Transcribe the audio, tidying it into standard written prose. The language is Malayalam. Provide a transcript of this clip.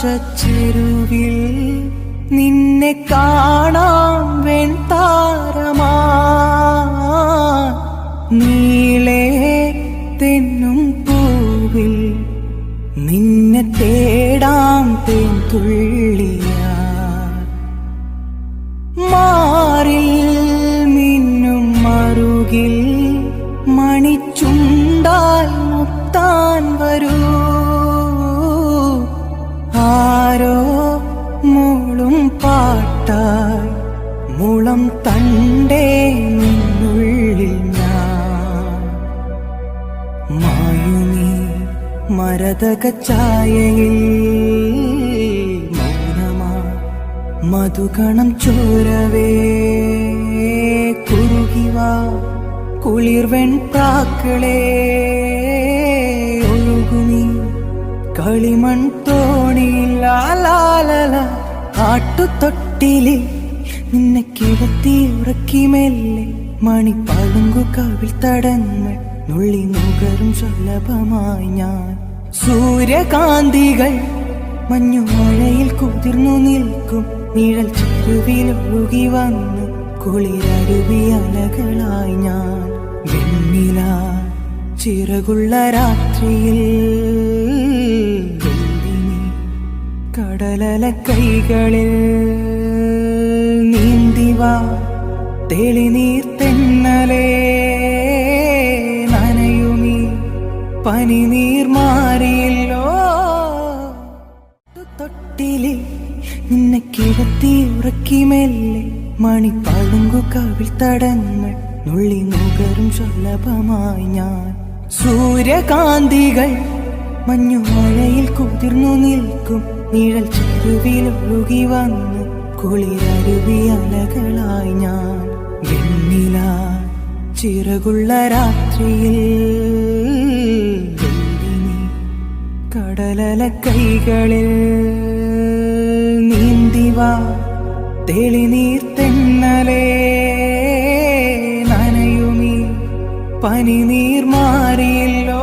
ആകാശച്ചെരുവിൽ നിന്നെ കാണാം വെൺതാരമാ നീളേ തെന്നും പൂവിൽ നിന്നെ തേടാം തേൻതുള്ളിയാ മാറിൽ മിന്നും മറുകിൽ മണിച്ചുണ്ടാൽ മുത്താൻ വരൂ ആരോ മൂളും പാട്ടായി മുളം തണ്ടേ നിന്നുള്ളിൽ ഞാൻ മായുനീ മരതക ഛായയിൽ മൗനമാ മധുകണം ചോരവേ കുറുകിവാ കുളിർവെൺ പ്രാക്കളേ ഒഴുകുമീ കളിമൺ തോണിയിലാലാലല ആട്ടുതൊട്ടിലിൽ നിന്നെ കിടത്തി ഉറക്കി മെല്ലെ മണിപ്പളുങ്കു കവിൾ തടങ്ങൾ നുള്ളി നുകരും സുലഭമായി ഞാൻ സൂര്യകാന്തികൾ മഞ്ഞുമഴയിൽ കുതിർന്നു നിൽക്കും നിഴൽ ചെരുവിലൊഴുകി വന്നു കുളിരരുവി അലകളായി ഞാൻ വെണ്ണില ചിറകുള്ള രാത്രിയിൽ കടലല കൈകളിൽ നീന്തിവാ തെളിനീർ തെന്നലേ നനയുമീ പനിനീർ മാറിയല്ലോ തൊട്ടിലിൽ നിന്നെ കിടത്തി ഉറക്കി മെല്ലെ മണിപ്പളുങ്കു കവിൾ തടങ്ങൾ നുള്ളി നുകരും സുലഭമായി ഞാൻ സൂര്യകാന്തികൾ മഞ്ഞുമഴയിൽ കുതിർന്നു നിൽക്കും നിഴൽ ചെരുവിലൊഴുകി വന്നു കുളിരരുവി അലകളായി ഞാൻ വെണ്ണില ചിറകുള്ള രാത്രിയിൽ കടലല കൈകളിൽ നീന്തിവാ തെളിനീർ തെന്നലേ നനയുമീ പനിനീർ മാറിയല്ലോ